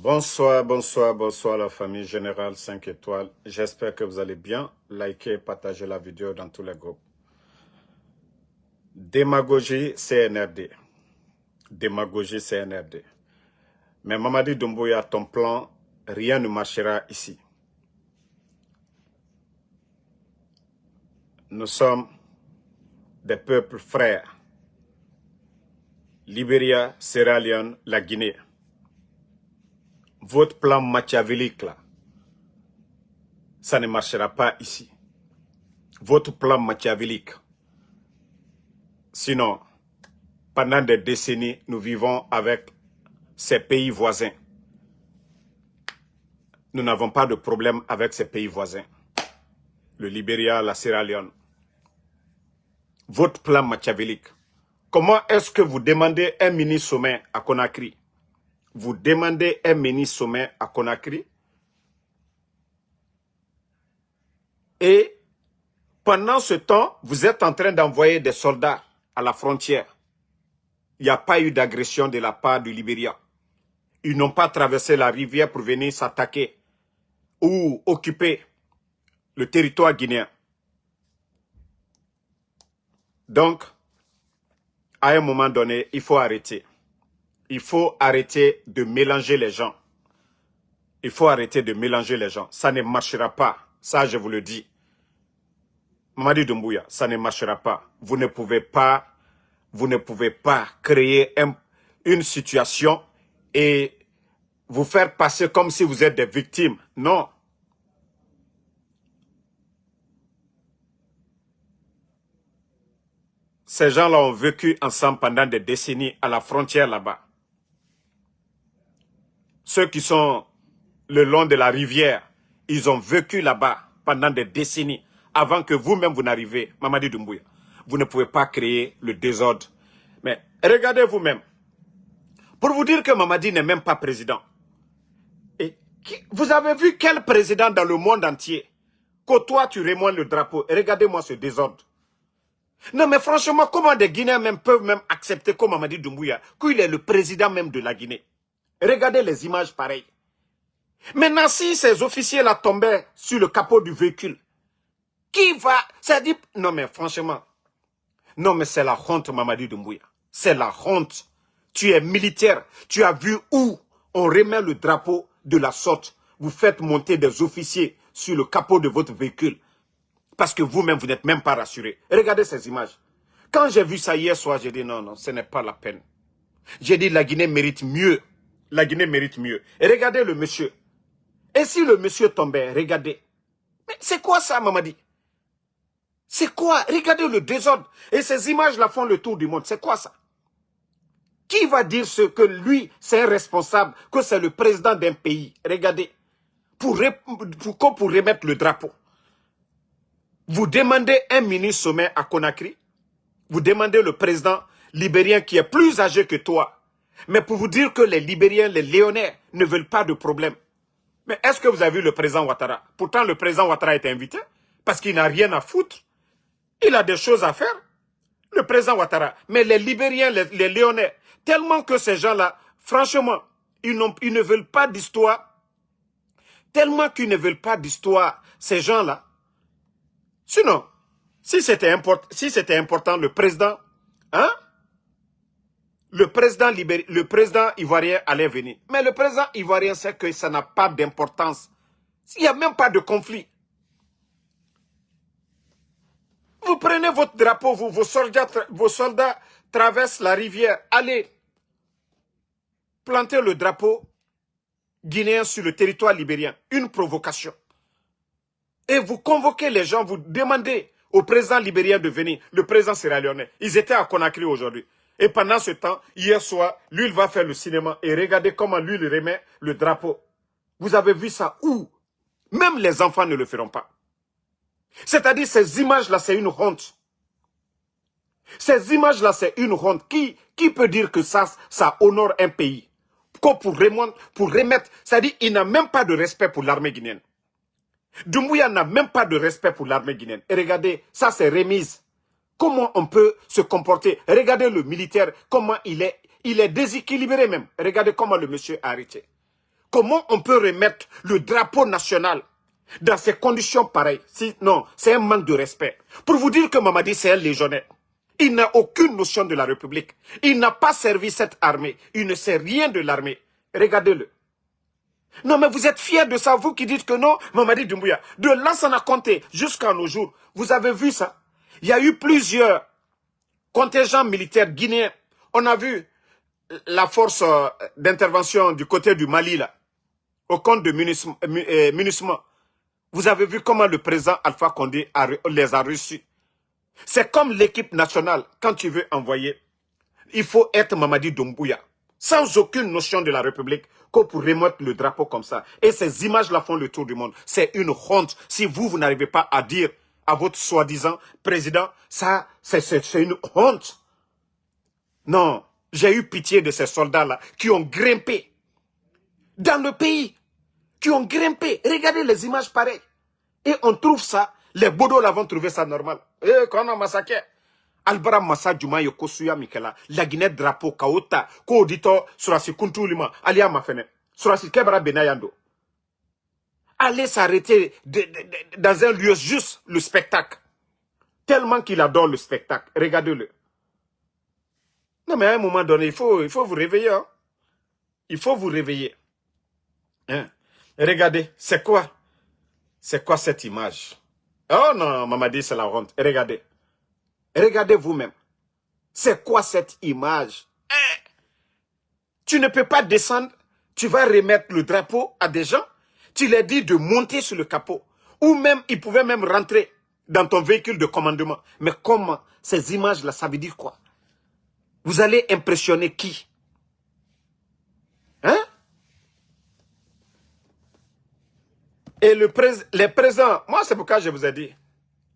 Bonsoir, bonsoir, bonsoir la famille Générale 5 étoiles. J'espère que vous allez bien. Likez, partagez la vidéo dans tous les groupes. Démagogie CNRD. Démagogie CNRD. Mais Mamadi Doumbouya, ton plan, rien ne marchera ici. Nous sommes des peuples frères. Libéria, Sierra Leone, la Guinée. Votre plan machiavélique là, ça ne marchera pas ici. Votre plan machiavélique. Sinon, pendant des décennies, nous vivons avec ces pays voisins. Nous n'avons pas de problème avec ces pays voisins. Le Libéria, la Sierra Leone. Votre plan machiavélique. Comment est-ce que vous demandez un mini-sommet à Conakry? Vous demandez un mini-sommet à Conakry et pendant ce temps, vous êtes en train d'envoyer des soldats à la frontière. Il n'y a pas eu d'agression de la part du Libéria. Ils n'ont pas traversé la rivière pour venir s'attaquer ou occuper le territoire guinéen. Donc, à un moment donné, il faut arrêter. Il faut arrêter de mélanger les gens. Il faut arrêter de mélanger les gens. Ça ne marchera pas. Ça, je vous le dis. Mamadi Doumbouya, ça ne marchera pas. Vous ne pouvez pas créer une situation et vous faire passer comme si vous êtes des victimes. Non. Ces gens-là ont vécu ensemble pendant des décennies à la frontière là-bas. Ceux qui sont le long de la rivière, ils ont vécu là-bas pendant des décennies avant que vous-même vous n'arrivez, Mamadi Doumbouya. Vous ne pouvez pas créer le désordre. Mais regardez vous-même. Pour vous dire que Mamadi n'est même pas président. Et vous avez vu quel président dans le monde entier que toi tu remontes le drapeau? Regardez-moi ce désordre. Non mais franchement, comment des Guinéens même peuvent même accepter comme Mamadi Doumbouya qu'il est le président même de la Guinée? Regardez les images pareilles. Maintenant, si ces officiers-là tombaient sur le capot du véhicule, qui va... Ça dit... Non mais franchement, non mais c'est la honte Mamadi Doumbouya. C'est la honte. Tu es militaire, tu as vu où on remet le drapeau de la sorte. Vous faites monter des officiers sur le capot de votre véhicule. Parce que vous-même, vous n'êtes même pas rassuré. Regardez ces images. Quand j'ai vu ça hier soir, j'ai dit non, non, ce n'est pas la peine. J'ai dit la Guinée mérite mieux. La Guinée mérite mieux. Et regardez le monsieur. Et si le monsieur tombait, regardez. Mais c'est quoi ça, Mamadi? C'est quoi? Regardez le désordre. Et ces images-là font le tour du monde. C'est quoi ça? Qui va dire ce que lui, c'est un responsable, que c'est le président d'un pays? Regardez. Pour remettre le drapeau. Vous demandez un mini-sommet à Conakry. Vous demandez le président libérien qui est plus âgé que toi. Mais pour vous dire que les Libériens, les Léonais, ne veulent pas de problème. Mais est-ce que vous avez vu le président Ouattara? Pourtant, le président Ouattara est invité parce qu'il n'a rien à foutre. Il a des choses à faire. Le président Ouattara. Mais les Libériens, les Léonais, tellement que ces gens-là, franchement, ils ne veulent pas d'histoire. Tellement qu'ils ne veulent pas d'histoire, ces gens-là. Sinon, si c'était important, le président, hein? Le président ivoirien allait venir. Mais le président ivoirien sait que ça n'a pas d'importance. Il n'y a même pas de conflit. Vous prenez votre drapeau, vos soldats traversent la rivière. Allez planter le drapeau guinéen sur le territoire libérien. Une provocation. Et vous convoquez les gens, vous demandez au président libérien de venir, le président sierra-léonais. Ils étaient à Conakry aujourd'hui. Et pendant ce temps, hier soir, lui, il va faire le cinéma. Et regardez comment lui, il remet le drapeau. Vous avez vu ça où? Même les enfants ne le feront pas. C'est-à-dire, ces images-là, c'est une honte. Ces images-là, c'est une honte. Qui peut dire que ça honore un pays? Pour remettre, c'est-à-dire, il n'a même pas de respect pour l'armée guinéenne. Doumbouya n'a même pas de respect pour l'armée guinéenne. Et regardez, ça c'est remise. Comment on peut se comporter? Regardez le militaire, comment il est déséquilibré même. Regardez comment le monsieur a arrêté. Comment on peut remettre le drapeau national dans ces conditions pareilles? Non, c'est un manque de respect. Pour vous dire que Mamadi, c'est un légionnaire. Il n'a aucune notion de la République. Il n'a pas servi cette armée. Il ne sait rien de l'armée. Regardez-le. Non, mais vous êtes fiers de ça, vous qui dites que non, Mamadi Doumbouya. De Lansana Conté jusqu'à nos jours, vous avez vu ça? Il y a eu plusieurs contingents militaires guinéens. On a vu la force d'intervention du côté du Mali, là, au compte de MINUSMA. Vous avez vu comment le président Alpha Condé les a reçus. C'est comme l'équipe nationale, quand tu veux envoyer, il faut être Mamadi Doumbouya, sans aucune notion de la République, que pour remettre le drapeau comme ça. Et ces images-là font le tour du monde. C'est une honte. Si vous n'arrivez pas à dire à votre soi-disant président, ça, c'est une honte. Non, j'ai eu pitié de ces soldats-là qui ont grimpé dans le pays, qui ont grimpé. Regardez les images pareilles. Et on trouve ça, les Bodos là vont trouver ça normal. Eh, quand on a massacré, Albara Massa Djuma Yokosuya Mikela, la Guinée drapeau Kaota, ko audito surasi Kuntulima, Alia Mafene, surasi Kebra Benayando. Allez s'arrêter dans un lieu juste le spectacle. Tellement qu'il adore le spectacle. Regardez-le. Non mais à un moment donné, il faut vous réveiller. Hein. Il faut vous réveiller. Hein. Regardez, c'est quoi? C'est quoi cette image? Oh non, Mamadi, c'est la honte. Regardez. Regardez vous-même. C'est quoi cette image? Hein? Tu ne peux pas descendre. Tu vas remettre le drapeau à des gens. Tu leur dis de monter sur le capot. Ou même, ils pouvaient même rentrer dans ton véhicule de commandement. Mais comment? Ces images-là, ça veut dire quoi? Vous allez impressionner qui? Hein? Et les présents, moi c'est pourquoi je vous ai dit,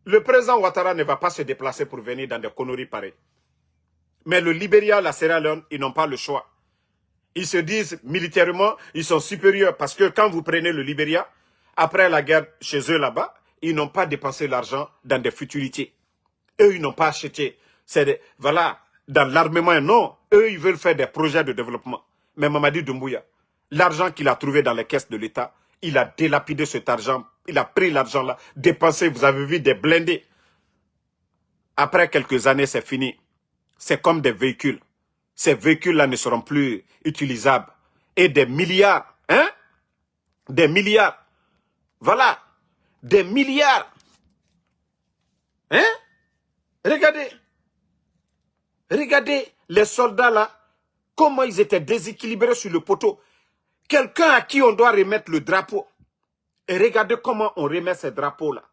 le président Ouattara ne va pas se déplacer pour venir dans des conneries pareilles. Mais le Libéria, la Sierra Leone, ils n'ont pas le choix. Ils se disent militairement, ils sont supérieurs parce que quand vous prenez le Libéria, après la guerre chez eux là-bas, ils n'ont pas dépensé l'argent dans des futilités. Eux, ils n'ont pas acheté. Voilà, dans l'armement, non. Eux, ils veulent faire des projets de développement. Mais Mamadi Doumbouya, l'argent qu'il a trouvé dans les caisses de l'État, il a délapidé cet argent. Il a pris l'argent là, dépensé, vous avez vu, des blindés. Après quelques années, c'est fini. C'est comme des véhicules. Ces véhicules-là ne seront plus utilisables. Et des milliards, hein? Des milliards. Voilà. Des milliards. Hein? Regardez. Regardez les soldats là, comment ils étaient déséquilibrés sur le poteau. Quelqu'un à qui on doit remettre le drapeau. Et regardez comment on remet ces drapeaux-là.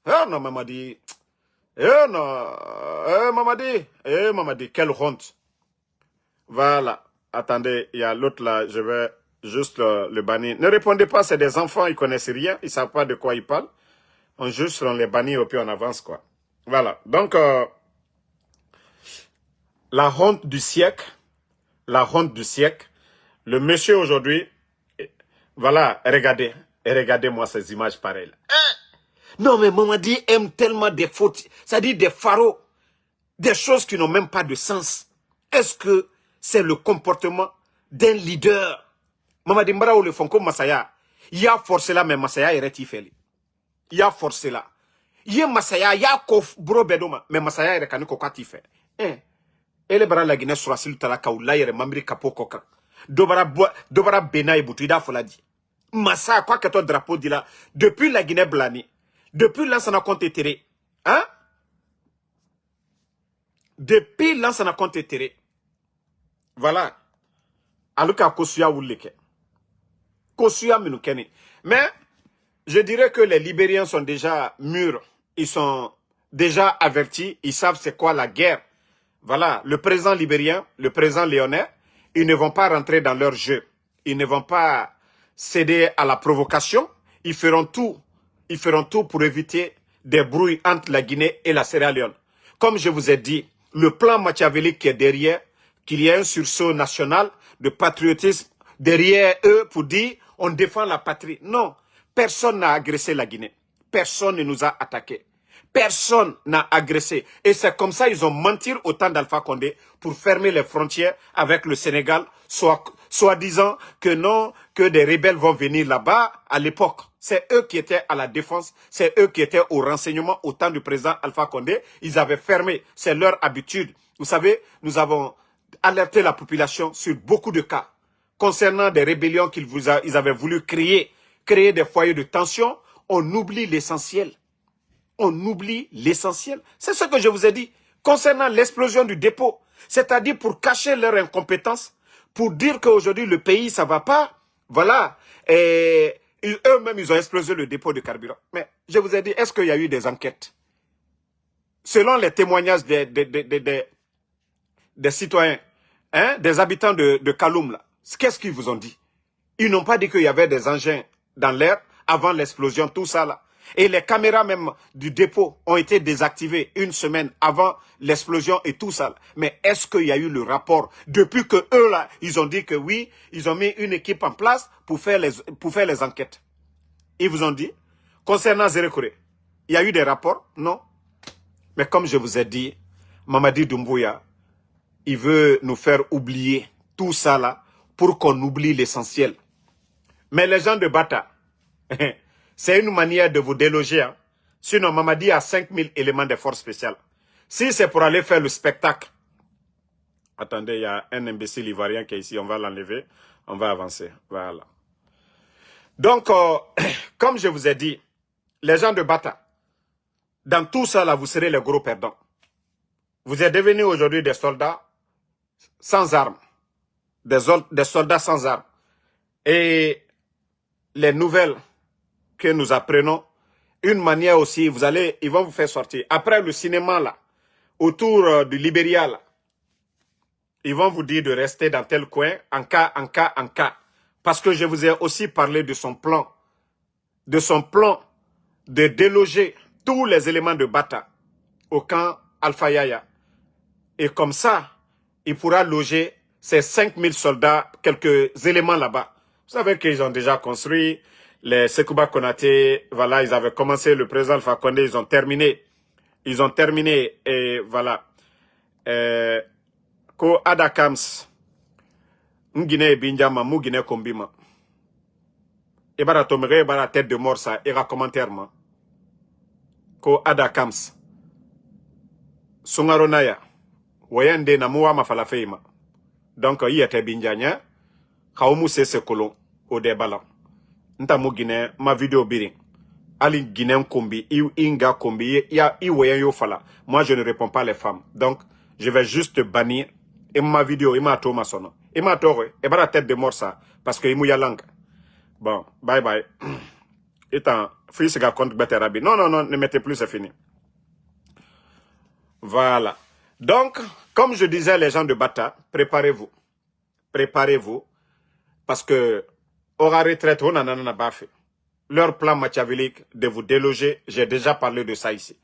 Oh non, Mamadi. Oh non. Mamadi, quelle honte. Voilà. Attendez, il y a l'autre là, je vais juste le bannir. Ne répondez pas, c'est des enfants, ils connaissent rien, ils savent pas de quoi ils parlent. On juste les bannir et puis on avance quoi. Voilà. Donc, la honte du siècle. La honte du siècle. Le monsieur aujourd'hui, voilà, regardez. Et regardez-moi ces images pareilles. Non, mais Mamadi aime tellement des fautes, c'est-à-dire des pharaons, des choses qui n'ont même pas de sens. Est-ce que c'est le comportement d'un leader? Mamadi Mbara ou le Fonko Masaya, il a forcé là, mais Masaya est rétifé. Il a forcé là. Il y a Masaya, il y a Kof Bro Bedoma, mais Masaya est récanu kokati fait. Et le bras la Guinée sur la cellule talaka ou là, il est mamri kapo koka. Dobara Bena et Boutuida Foladi. Massa, quoi que ton drapeau dit là, depuis la Guinée Blani, depuis l'ancien compte éthéré, hein? Depuis l'ancien compte éthéré, voilà. Aluka Kosuya Wuleke. Kosuya Minukeni. Mais, je dirais que les Libériens sont déjà mûrs. Ils sont déjà avertis. Ils savent c'est quoi la guerre. Voilà. Le président libérien, le président léonais, ils ne vont pas rentrer dans leur jeu. Ils ne vont pas céder à la provocation. Ils feront tout pour éviter des brouilles entre la Guinée et la Sierra Leone. Comme je vous ai dit, le plan machiavélique qui est derrière, qu'il y ait un sursaut national de patriotisme derrière eux pour dire on défend la patrie. Non, personne n'a agressé la Guinée. Personne ne nous a attaqués. Personne n'a agressé. Et c'est comme ça ils ont menti au temps d'Alpha Condé pour fermer les frontières avec le Sénégal, soit soi-disant que non, que des rebelles vont venir là-bas à l'époque. C'est eux qui étaient à la défense, c'est eux qui étaient au renseignement au temps du président Alpha Condé. Ils avaient fermé, c'est leur habitude. Vous savez, nous avons alerté la population sur beaucoup de cas concernant des rébellions ils avaient voulu créer des foyers de tension. On oublie l'essentiel. On oublie l'essentiel. C'est ce que je vous ai dit concernant l'explosion du dépôt. C'est-à-dire pour cacher leur incompétence, pour dire qu'aujourd'hui le pays, ça va pas. Voilà. Et eux-mêmes, ils ont explosé le dépôt de carburant. Mais je vous ai dit, est-ce qu'il y a eu des enquêtes? Selon les témoignages des citoyens, hein, des habitants de Kaloum, là, qu'est-ce qu'ils vous ont dit? Ils n'ont pas dit qu'il y avait des engins dans l'air avant l'explosion, tout ça là. Et les caméras même du dépôt ont été désactivées une semaine avant l'explosion et tout ça. Mais est-ce qu'il y a eu le rapport depuis que eux là, ils ont dit que oui, ils ont mis une équipe en place pour faire les enquêtes. Ils vous ont dit, concernant Zérekoré, il y a eu des rapports? Non. Mais comme je vous ai dit, Mamadi Doumbouya, il veut nous faire oublier tout ça là pour qu'on oublie l'essentiel. Mais les gens de Bata, c'est une manière de vous déloger. Hein. Sinon, Mamadi a 5000 éléments de force spéciale. Si c'est pour aller faire le spectacle. Attendez, il y a un imbécile ivoirien qui est ici. On va l'enlever. On va avancer. Voilà. Donc, comme je vous ai dit, les gens de Bata, dans tout ça, là, vous serez les gros perdants. Vous êtes devenus aujourd'hui des soldats sans armes. Des soldats sans armes. Et les nouvelles que nous apprenons, une manière aussi, ils vont vous faire sortir. Après le cinéma, là, autour du Libéria, là, ils vont vous dire de rester dans tel coin, en cas. Parce que je vous ai aussi parlé de son plan de déloger tous les éléments de Bata au camp Alpha Yaya. Et comme ça, il pourra loger ces 5000 soldats, quelques éléments là-bas. Vous savez qu'ils ont déjà construit les Sekouba Konaté, voilà, ils avaient commencé, le président Alpha Condé, ils ont terminé, et voilà. Ko Adakams, Ngine Binjama, Mugine Kombima. Et bara tomere, bara tête de mort ça, ira commentaire, ma. Ko Adakams, Sungaronaya, Wayende na muwa mafalafeima. Donc, il était Binjanya, Kaomu se kolon, au débalan. Nta mo Guinée, ma vidéo birin. Ali Guinée kombi, inga kombi, ya iwoyen yo fala. Moi, je ne réponds pas les femmes. Donc, je vais juste bannir. Et ma vidéo, il m'a tout ma sonne. Il m'a tout, et bara tête de mort ça. Parce que il mouilla langue. Bon, bye bye. Étant, fils ga compte Beterabi. Non, ne mettez plus, c'est fini. Voilà. Donc, comme je disais, les gens de Bata, préparez-vous. Préparez-vous. Parce que, aura retraite, on en a pas fait. Leur plan machiavélique de vous déloger, j'ai déjà parlé de ça ici.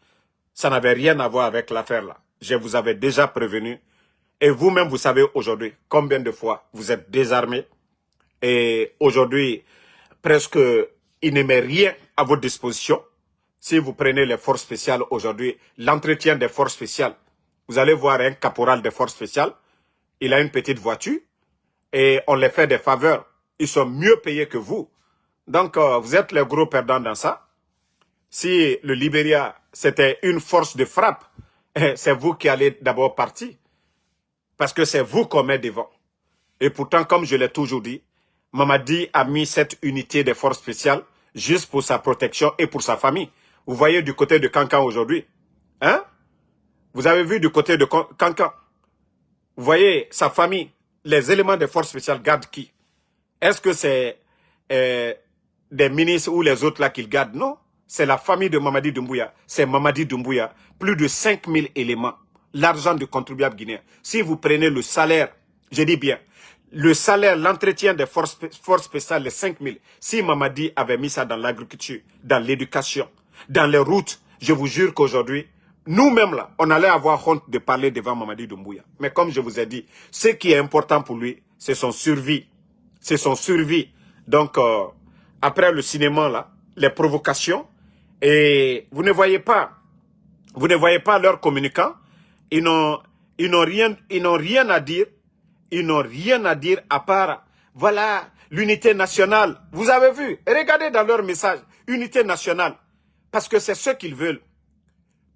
Ça n'avait rien à voir avec l'affaire là. Je vous avais déjà prévenu. Et vous-même, vous savez aujourd'hui combien de fois vous êtes désarmés. Et aujourd'hui, presque, il ne met rien à votre disposition. Si vous prenez les forces spéciales aujourd'hui, l'entretien des forces spéciales, vous allez voir un caporal des forces spéciales. Il a une petite voiture et on les fait des faveurs. Ils sont mieux payés que vous. Donc, vous êtes les gros perdants dans ça. Si le Libéria, c'était une force de frappe, c'est vous qui allez d'abord partir. Parce que c'est vous qu'on met devant. Et pourtant, comme je l'ai toujours dit, Mamadi a mis cette unité des forces spéciales juste pour sa protection et pour sa famille. Vous voyez du côté de Kankan aujourd'hui. Hein? Vous avez vu du côté de Kankan. Vous voyez sa famille. Les éléments des forces spéciales gardent qui? Est-ce que c'est des ministres ou les autres là qu'ils gardent? Non. C'est la famille de Mamadi Doumbouya. C'est Mamadi Doumbouya. Plus de 5000 éléments. L'argent du contribuable guinéen. Si vous prenez le salaire, je dis bien, le salaire, l'entretien des forces spéciales, les 5000, si Mamadi avait mis ça dans l'agriculture, dans l'éducation, dans les routes, je vous jure qu'aujourd'hui, nous-mêmes là, on allait avoir honte de parler devant Mamadi Doumbouya. Mais comme je vous ai dit, ce qui est important pour lui, c'est son survie. C'est son survie. Donc, après le cinéma là, les provocations, et vous ne voyez pas leurs communicants, ils n'ont rien à dire. Ils n'ont rien à dire à part voilà, l'unité nationale. Vous avez vu, regardez dans leur message, unité nationale. Parce que c'est ce qu'ils veulent.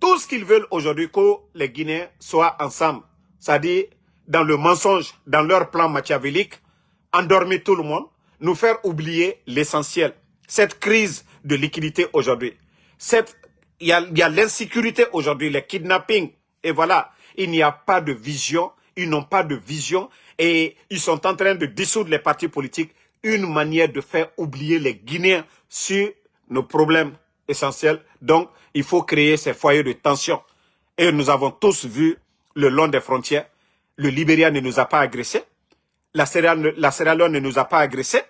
Tout ce qu'ils veulent aujourd'hui, que les Guinéens soient ensemble. C'est-à-dire, dans le mensonge, dans leur plan machiavélique, endormir tout le monde, nous faire oublier l'essentiel. Cette crise de liquidité aujourd'hui. Il y a l'insécurité aujourd'hui, les kidnappings. Et voilà, il n'y a pas de vision. Ils n'ont pas de vision. Et ils sont en train de dissoudre les partis politiques. Une manière de faire oublier les Guinéens sur nos problèmes essentiels. Donc, il faut créer ces foyers de tension. Et nous avons tous vu le long des frontières. Le Libéria ne nous a pas agressés. La Sierra Leone ne nous a pas agressés.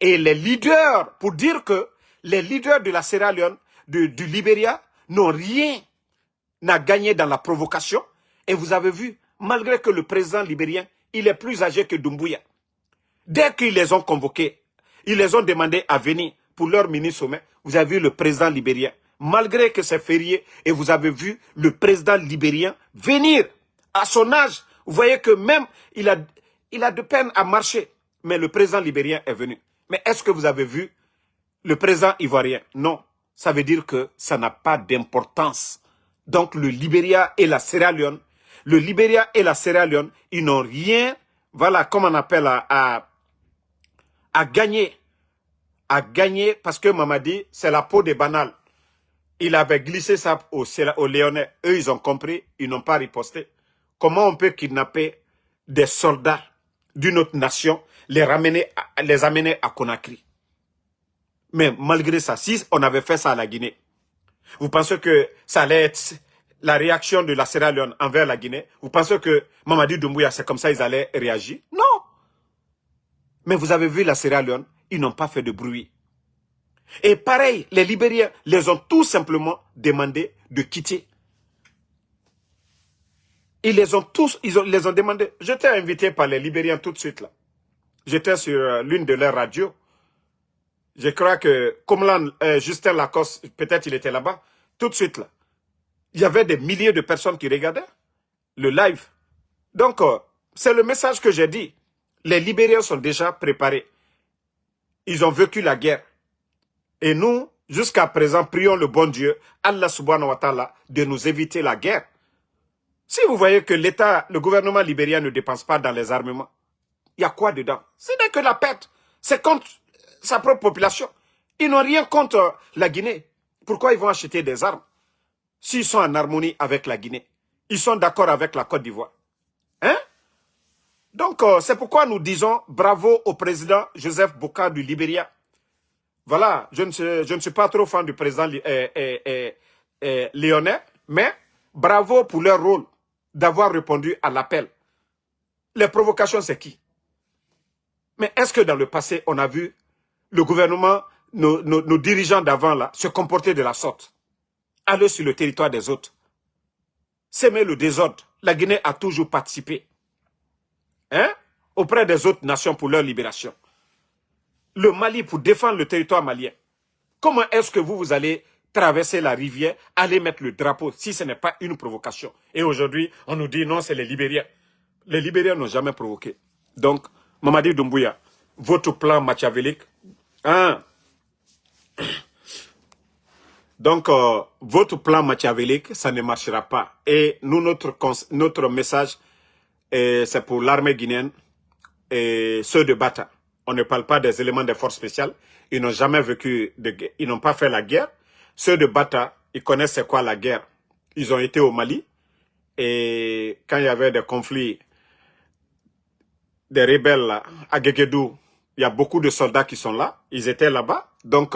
Et les leaders, pour dire que les leaders de la Sierra Leone, du Libéria, n'ont rien à gagner dans la provocation. Et vous avez vu, malgré que le président libérien, il est plus âgé que Doumbouya. Dès qu'ils les ont convoqués, ils les ont demandé à venir pour leur mini-sommet. Vous avez vu le président libérien, malgré que c'est férié, et vous avez vu le président libérien venir à son âge. Vous voyez que même, il a de peine à marcher. Mais le président libérien est venu. Mais est-ce que vous avez vu le président ivoirien? Non. Ça veut dire que ça n'a pas d'importance. Donc le Libéria et la Sierra Leone, ils n'ont rien, voilà, comme on appelle, à gagner. À gagner, parce que Mamadi, c'est la peau des banales. Il avait glissé ça aux Léonais. Eux, ils ont compris, ils n'ont pas riposté. Comment on peut kidnapper des soldats d'une autre nation, les amener à Conakry? Mais malgré ça, si on avait fait ça à la Guinée, vous pensez que ça allait être la réaction de la Sierra Leone envers la Guinée? Vous pensez que Mamadi Doumbouya, c'est comme ça ils allaient réagir? Non. Mais vous avez vu la Sierra Leone, ils n'ont pas fait de bruit. Et pareil, les Libériens les ont tout simplement demandé de quitter. Ils les ont demandé. J'étais invité par les Libériens tout de suite là. J'étais sur l'une de leurs radios. Je crois que, comme là, Justin Lacoste, peut-être il était là-bas, tout de suite là. Il y avait des milliers de personnes qui regardaient le live. Donc, c'est le message que j'ai dit. Les Libériens sont déjà préparés. Ils ont vécu la guerre. Et nous, jusqu'à présent, prions le bon Dieu, Allah subhanahu wa ta'ala, de nous éviter la guerre. Si vous voyez que le gouvernement libérien ne dépense pas dans les armements, il y a quoi dedans? Ce n'est que la perte. C'est contre sa propre population. Ils n'ont rien contre la Guinée. Pourquoi ils vont acheter des armes? S'ils sont en harmonie avec la Guinée, ils sont d'accord avec la Côte d'Ivoire. Hein? Donc, c'est pourquoi nous disons bravo au président Joseph Boakai du Libéria. Voilà, je ne suis pas trop fan du président léonais, mais bravo pour leur rôle d'avoir répondu à l'appel. Les provocations, c'est qui? Mais est-ce que dans le passé, on a vu le gouvernement, nos dirigeants d'avant là, se comporter de la sorte? Aller sur le territoire des autres, s'aimer le désordre. La Guinée a toujours participé auprès des autres nations pour leur libération. Le Mali pour défendre le territoire malien. Comment est-ce que vous allez traverser la rivière, aller mettre le drapeau si ce n'est pas une provocation? Et aujourd'hui, on nous dit non, c'est les Libériens. Les Libériens n'ont jamais provoqué. Donc, Mamadi Doumbouya, votre plan machiavélique, donc, votre plan machiavélique, ça ne marchera pas. Et nous, notre message, c'est pour l'armée guinéenne et ceux de Bata. On ne parle pas des éléments des forces spéciales. Ils n'ont jamais vécu de guerre. Ils n'ont pas fait la guerre. Ceux de Bata, ils connaissent c'est quoi la guerre. Ils ont été au Mali. Et quand il y avait des conflits, des rebelles là, à Guéguédou, il y a beaucoup de soldats qui sont là. Ils étaient là-bas. Donc,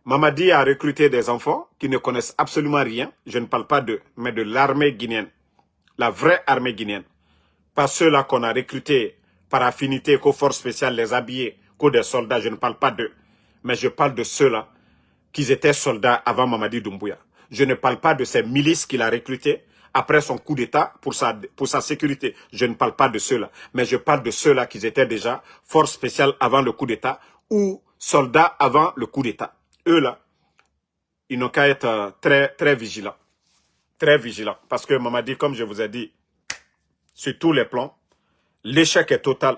Mamadi a recruté des enfants qui ne connaissent absolument rien. Je ne parle pas d'eux, mais de l'armée guinéenne. La vraie armée guinéenne. Pas ceux-là qu'on a recrutés par affinité, qu'aux forces spéciales les habillés, qu'aux des soldats. Je ne parle pas d'eux. Mais je parle de ceux-là qui étaient soldats avant Mamadi Doumbouya. Je ne parle pas de ces milices qu'il a recrutées après son coup d'État pour sa sécurité. Je ne parle pas de ceux-là. Mais je parle de ceux-là qui étaient déjà forces spéciales avant le coup d'État ou soldats avant le coup d'État. Eux là, ils n'ont qu'à être très, très vigilants. Très vigilants. Parce que Mamadi, comme je vous ai dit, sur tous les plans, l'échec est total.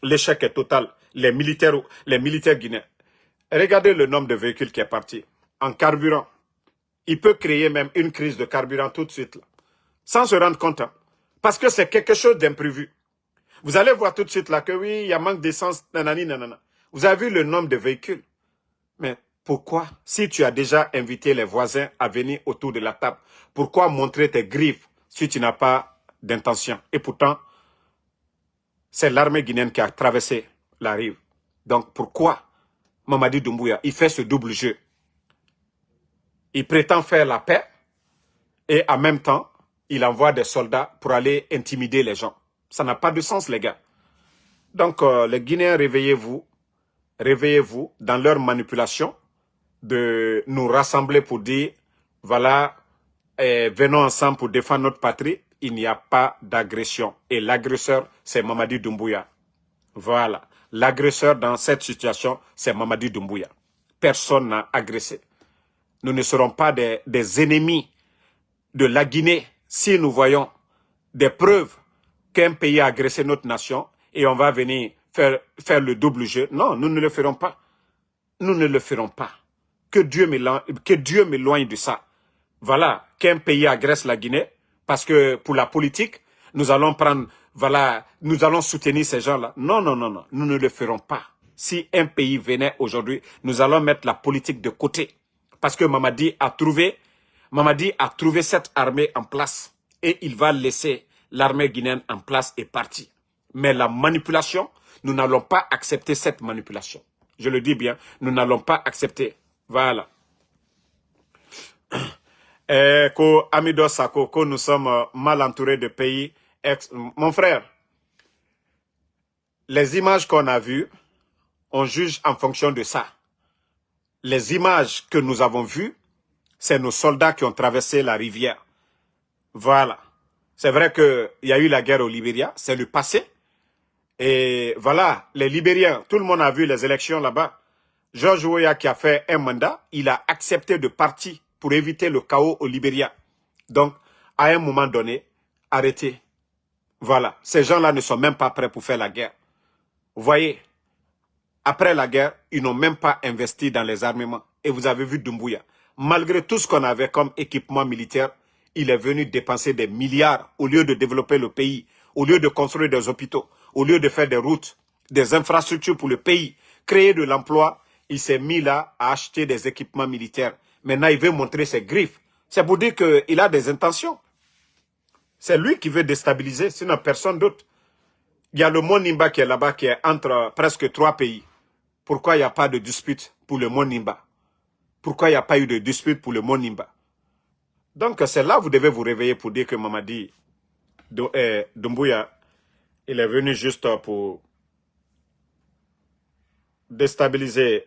l'échec est total. Les militaires guinéens. Regardez le nombre de véhicules qui est parti. En carburant. Il peut créer même une crise de carburant tout de suite, là, sans se rendre compte. Hein, parce que c'est quelque chose d'imprévu. Vous allez voir tout de suite là que oui, il y a manque d'essence, nanani, nanana. Vous avez vu le nombre de véhicules. Mais pourquoi, si tu as déjà invité les voisins à venir autour de la table, pourquoi montrer tes griffes si tu n'as pas d'intention? Et pourtant, c'est l'armée guinéenne qui a traversé la rive. Donc pourquoi Mamadi Doumbouya, il fait ce double jeu? Il prétend faire la paix et en même temps, il envoie des soldats pour aller intimider les gens. Ça n'a pas de sens, les gars. Donc, les Guinéens, réveillez-vous. Réveillez-vous dans leur manipulation de nous rassembler pour dire, voilà, venons ensemble pour défendre notre patrie. Il n'y a pas d'agression. Et l'agresseur, c'est Mamadi Doumbouya. Voilà. L'agresseur dans cette situation, c'est Mamadi Doumbouya. Personne n'a agressé. Nous ne serons pas des ennemis de la Guinée si nous voyons des preuves qu'un pays a agressé notre nation et on va venir faire le double jeu. Non, nous ne le ferons pas. Nous ne le ferons pas. Que Dieu m'éloigne de ça. Voilà, qu'un pays agresse la Guinée parce que pour la politique, nous allons prendre, voilà, nous allons soutenir ces gens-là. Non, non, non, non, nous ne le ferons pas. Si un pays venait aujourd'hui, nous allons mettre la politique de côté. Parce que Mamadi a trouvé cette armée en place et il va laisser l'armée guinéenne en place et partir. Mais la manipulation, nous n'allons pas accepter cette manipulation. Je le dis bien, nous n'allons pas accepter. Voilà. Amido Sako, nous sommes mal entourés de pays. Mon frère, les images qu'on a vues, on juge en fonction de ça. Les images que nous avons vues, c'est nos soldats qui ont traversé la rivière. Voilà. C'est vrai qu'il y a eu la guerre au Libéria, c'est le passé. Et voilà, les Libériens, tout le monde a vu les élections là-bas. George Weah qui a fait un mandat, il a accepté de partir pour éviter le chaos au Libéria. Donc, à un moment donné, arrêtez. Voilà, ces gens-là ne sont même pas prêts pour faire la guerre. Vous voyez, après la guerre, ils n'ont même pas investi dans les armements. Et vous avez vu Doumbouya. Malgré tout ce qu'on avait comme équipement militaire, il est venu dépenser des milliards au lieu de développer le pays, au lieu de construire des hôpitaux, au lieu de faire des routes, des infrastructures pour le pays, créer de l'emploi. Il s'est mis là à acheter des équipements militaires. Maintenant, il veut montrer ses griffes. C'est pour dire qu'il a des intentions. C'est lui qui veut déstabiliser, sinon personne d'autre. Il y a le Mont Nimba qui est là-bas, qui est entre presque 3 pays. Pourquoi il n'y a pas de dispute pour le Mont Nimba? Pourquoi il n'y a pas eu de dispute pour le Mont Nimba? Donc, c'est là que vous devez vous réveiller pour dire que Mamadi Doumbouya, il est venu juste pour déstabiliser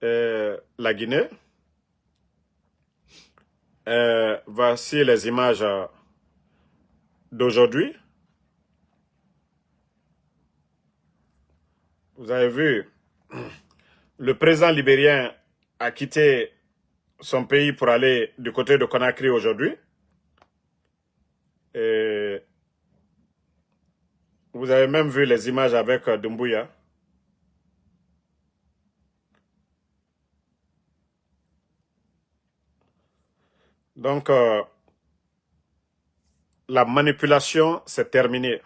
la Guinée. Voici les images d'aujourd'hui. Vous avez vu, le président libérien a quitté son pays pour aller du côté de Conakry aujourd'hui. Et vous avez même vu les images avec Doumbouya. Donc, la manipulation, c'est terminé.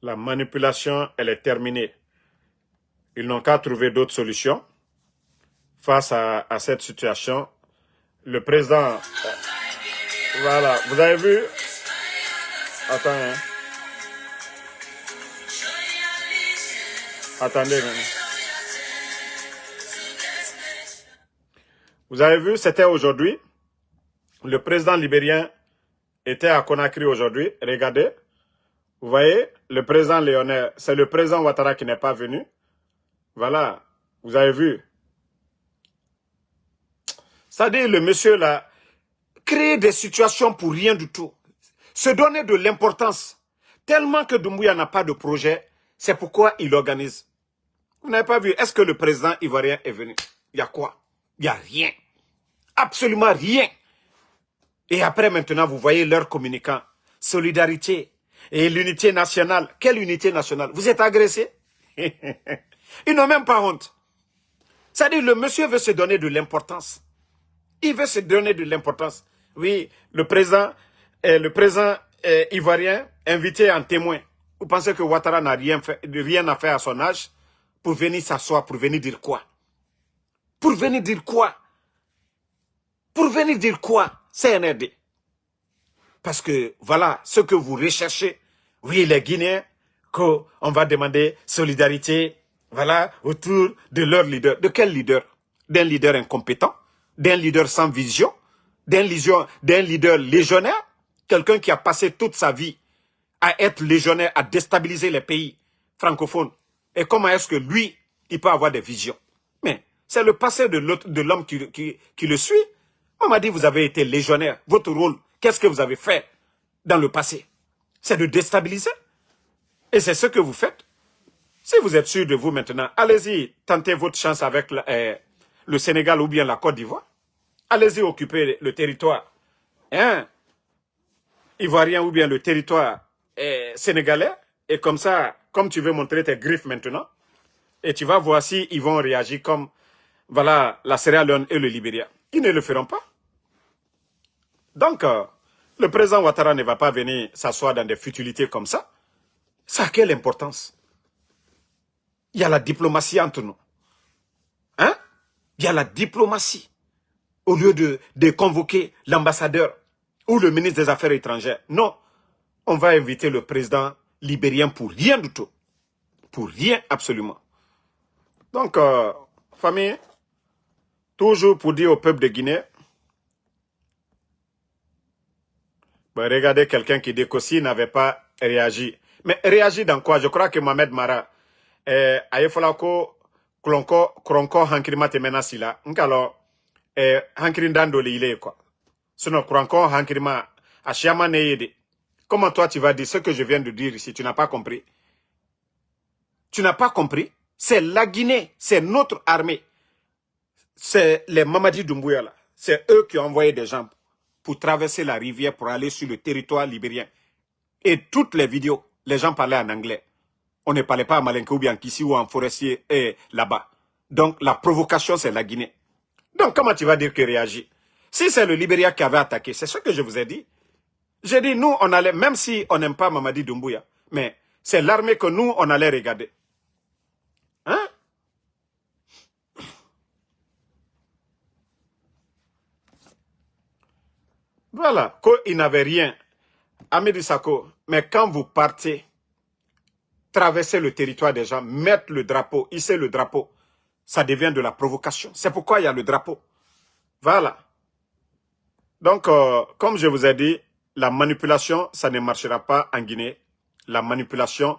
La manipulation, elle est terminée. Ils n'ont qu'à trouver d'autres solutions face à cette situation. Le président... voilà, vous avez vu... Attends, hein. Attendez, maintenant. Vous avez vu, c'était aujourd'hui. Le président libérien était à Conakry aujourd'hui. Regardez. Vous voyez, le président Léonard, c'est le président Ouattara qui n'est pas venu. Voilà, vous avez vu. C'est-à-dire, le monsieur là, créer des situations pour rien du tout. Se donner de l'importance. Tellement que Doumbouya n'a pas de projet, c'est pourquoi il organise. Vous n'avez pas vu, est-ce que le président ivoirien est venu? Il y a quoi? Il n'y a rien. Absolument rien. Et après, maintenant, vous voyez leur communicant. Solidarité. Et l'unité nationale, quelle unité nationale? Vous êtes agressés? Ils n'ont même pas honte. C'est-à-dire, le monsieur veut se donner de l'importance. Il veut se donner de l'importance. Oui, le président ivoirien invité en témoin. Vous pensez que Ouattara n'a rien à faire à son âge pour venir s'asseoir, pour venir dire quoi? Pour venir dire quoi? Pour venir dire quoi? CNRD. Parce que, voilà, ce que vous recherchez, oui, les Guinéens, qu'on va demander solidarité, voilà, autour de leur leader. De quel leader? D'un leader incompétent? D'un leader sans vision? D'un leader légionnaire? Quelqu'un qui a passé toute sa vie à être légionnaire, à déstabiliser les pays francophones. Et comment est-ce que lui, il peut avoir des visions? Mais c'est le passé de l'homme qui le suit. On m'a dit, vous avez été légionnaire. Votre rôle, qu'est-ce que vous avez fait dans le passé? C'est de déstabiliser. Et c'est ce que vous faites. Si vous êtes sûr de vous maintenant, allez-y, tentez votre chance avec le Sénégal ou bien la Côte d'Ivoire. Allez-y occuper le territoire ivoirien ou bien le territoire sénégalais. Et comme ça, comme tu veux montrer tes griffes maintenant, et tu vas voir si ils vont réagir comme voilà, la Sierra Leone et le Libéria. Ils ne le feront pas. Donc, le président Ouattara ne va pas venir s'asseoir dans des futilités comme ça. Ça a quelle importance? Il y a la diplomatie entre nous. Hein? Il y a la diplomatie. Au lieu de convoquer l'ambassadeur ou le ministre des Affaires étrangères. Non, on va inviter le président libérien pour rien du tout. Pour rien absolument. Donc, famille, toujours pour dire au peuple de Guinée, regardez quelqu'un qui dit qu'aussi n'avait pas réagi. Mais réagi dans quoi? Je crois que Mohamed Mara, Ayefalako, Kronko, Hankrima Temenasila, alors, Hankrin Dando le quoi. Sinon, Kronko, Hankrima, Ashiama Neyede. Comment toi tu vas dire ce que je viens de dire ici? Tu n'as pas compris? Tu n'as pas compris? C'est la Guinée, c'est notre armée. C'est les Mamadi Doumbouya là. C'est eux qui ont envoyé des gens pour traverser la rivière pour aller sur le territoire libérien. Et toutes les vidéos, les gens parlaient en anglais. On ne parlait pas en malinké ou bien qu'ici ou en forestier là-bas. Donc la provocation, c'est la Guinée. Donc comment tu vas dire que réagit? Si c'est le Libéria qui avait attaqué, c'est ce que je vous ai dit. J'ai dit, nous, on allait, même si on n'aime pas Mamadi Doumbouya, mais c'est l'armée que nous, on allait regarder. Hein? Voilà, qu'il n'avait rien. Amédi Sako, mais quand vous partez, traverser le territoire des gens, mettre le drapeau, hisser le drapeau, ça devient de la provocation. C'est pourquoi il y a le drapeau. Voilà. Donc, comme je vous ai dit, la manipulation, ça ne marchera pas en Guinée. La manipulation,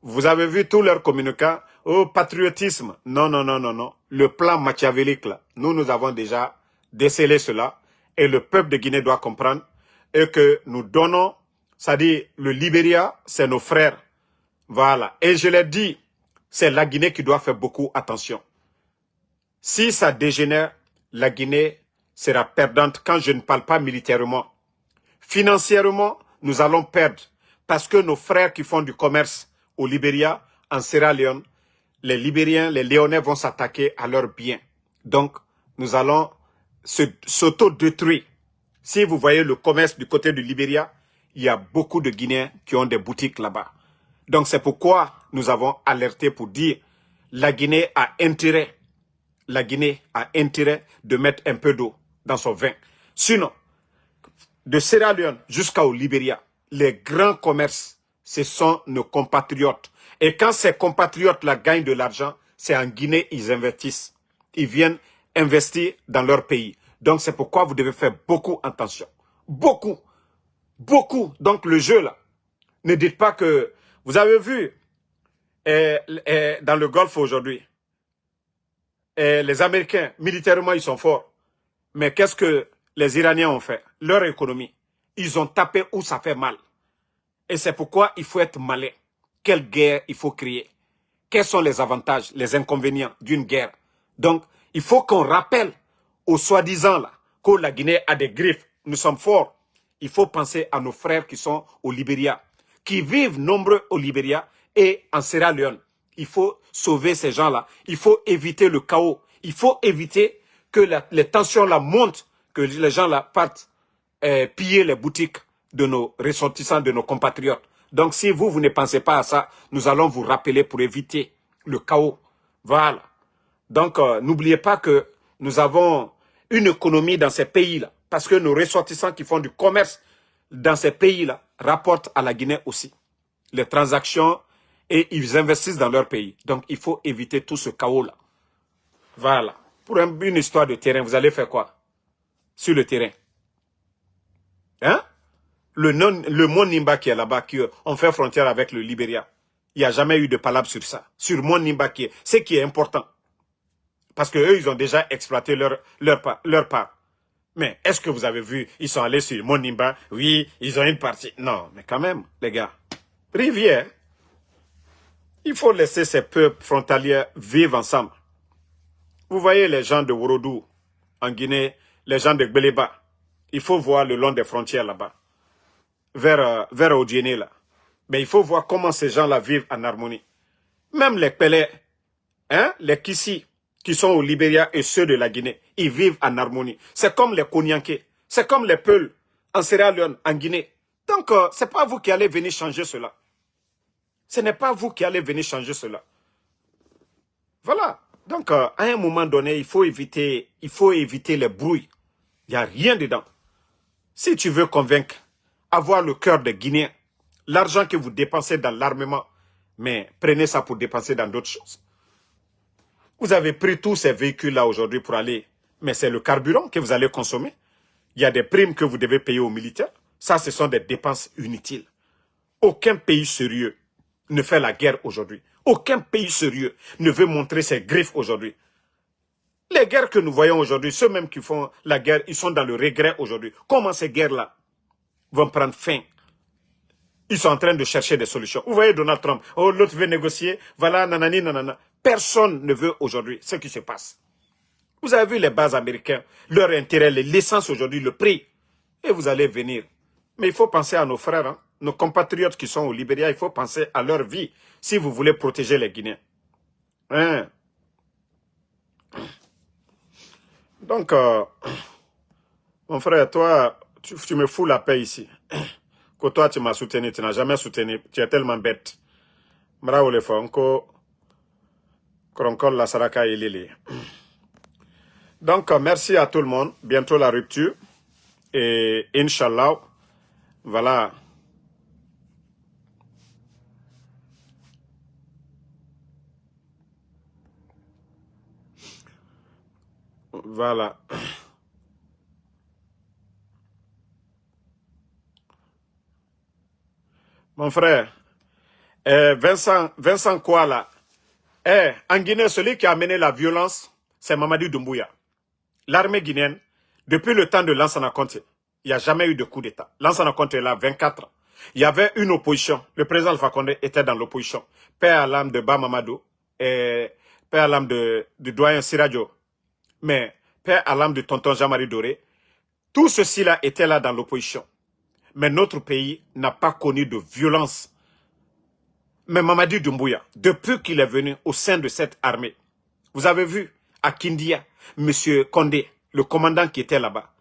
vous avez vu tous leurs communicants, oh, patriotisme. Non, non, non, non, non. Le plan machiavélique, là, nous avons déjà décelé cela. Et le peuple de Guinée doit comprendre et que nous donnons, c'est-à-dire le Libéria, c'est nos frères. Voilà. Et je l'ai dit, c'est la Guinée qui doit faire beaucoup attention. Si ça dégénère, la Guinée sera perdante quand je ne parle pas militairement. Financièrement, nous allons perdre parce que nos frères qui font du commerce au Libéria, en Sierra Leone, les Libériens, les Léonais vont s'attaquer à leurs biens. Donc, nous allons s'auto-détruire. Si vous voyez le commerce du côté du Libéria, il y a beaucoup de Guinéens qui ont des boutiques là-bas. Donc, c'est pourquoi nous avons alerté pour dire la Guinée a intérêt de mettre un peu d'eau dans son vin. Sinon, de Sierra Leone jusqu'au Libéria, les grands commerces, ce sont nos compatriotes. Et quand ces compatriotes-là gagnent de l'argent, c'est en Guinée ils investissent. Ils viennent investir dans leur pays. Donc c'est pourquoi vous devez faire beaucoup attention. Beaucoup. Beaucoup. Donc le jeu là, ne dites pas que... Vous avez vu dans le Golfe aujourd'hui, les Américains, militairement, ils sont forts. Mais qu'est-ce que les Iraniens ont fait? Leur économie. Ils ont tapé où ça fait mal. Et c'est pourquoi il faut être malin. Quelle guerre il faut créer? Quels sont les avantages, les inconvénients d'une guerre? Donc, il faut qu'on rappelle aux soi-disant là que la Guinée a des griffes. Nous sommes forts. Il faut penser à nos frères qui sont au Libéria, qui vivent nombreux au Libéria et en Sierra Leone. Il faut sauver ces gens-là. Il faut éviter le chaos. Il faut éviter que les tensions là montent, que les gens là partent piller les boutiques de nos ressortissants, de nos compatriotes. Donc si vous ne pensez pas à ça, nous allons vous rappeler pour éviter le chaos. Voilà. Donc n'oubliez pas que nous avons une économie dans ces pays-là, parce que nos ressortissants qui font du commerce dans ces pays-là rapportent à la Guinée aussi les transactions et ils investissent dans leur pays. Donc il faut éviter tout ce chaos-là. Voilà. Pour une histoire de terrain, vous allez faire quoi sur le terrain? Hein? Le Mont Nimba qui est là-bas, on fait frontière avec le Libéria. Il n'y a jamais eu de palabre sur ça. Sur Mont Nimba, ce qui est important. Parce qu'eux, ils ont déjà exploité leur part. Mais est-ce que vous avez vu, ils sont allés sur Mont Nimba? Oui, ils ont une partie. Non, mais quand même, les gars. Rivière, il faut laisser ces peuples frontaliers vivre ensemble. Vous voyez les gens de Worodu, en Guinée, les gens de Gbeleba. Il faut voir le long des frontières là-bas, vers Odiéné là. Mais il faut voir comment ces gens-là vivent en harmonie. Même les Pelé, hein, les Kissi, qui sont au Libéria et ceux de la Guinée, ils vivent en harmonie. C'est comme les Konyanké, c'est comme les Peuls en Sierra Leone, en Guinée. Donc, ce n'est pas vous qui allez venir changer cela. Ce n'est pas vous qui allez venir changer cela. Voilà. Donc, à un moment donné, il faut éviter les brouilles. Il n'y a rien dedans. Si tu veux convaincre, avoir le cœur des Guinéens, l'argent que vous dépensez dans l'armement, mais prenez ça pour dépenser dans d'autres choses. Vous avez pris tous ces véhicules-là aujourd'hui pour aller, mais c'est le carburant que vous allez consommer. Il y a des primes que vous devez payer aux militaires. Ça, ce sont des dépenses inutiles. Aucun pays sérieux ne fait la guerre aujourd'hui. Aucun pays sérieux ne veut montrer ses griffes aujourd'hui. Les guerres que nous voyons aujourd'hui, ceux mêmes qui font la guerre, ils sont dans le regret aujourd'hui. Comment ces guerres-là vont prendre fin? Ils sont en train de chercher des solutions. Vous voyez Donald Trump, oh l'autre veut négocier, voilà, nanani, nanana. Personne ne veut aujourd'hui ce qui se passe. Vous avez vu les bases américains, leur intérêt, l'essence aujourd'hui, le prix. Et vous allez venir. Mais il faut penser à nos frères, hein, nos compatriotes qui sont au Libéria, il faut penser à leur vie si vous voulez protéger les Guinéens. Hein? Donc, mon frère, toi, tu me fous la paix ici. Que toi, tu m'as soutenu, tu n'as jamais soutenu. Tu es tellement bête. Mrao le fonko, kronkol la saraka ilili. Donc, merci à tout le monde. Bientôt la rupture. Et Inch'Allah, voilà. Voilà. Mon frère, Vincent quoi là? En Guinée, celui qui a mené la violence, c'est Mamadi Doumbouya. L'armée guinéenne, depuis le temps de Lansana Conté, il n'y a jamais eu de coup d'État. Lansana Conté est là, 24 ans. Il y avait une opposition. Le président Alpha Condé était dans l'opposition. Père à l'âme de Bamamadou et père à l'âme du doyen Siradio. Mais père à l'âme de tonton Jean-Marie Doré, tout ceci-là était là dans l'opposition. Mais notre pays n'a pas connu de violence. Mais Mamadi Doumbouya, depuis qu'il est venu au sein de cette armée, vous avez vu à Kindia, M. Condé, le commandant qui était là-bas,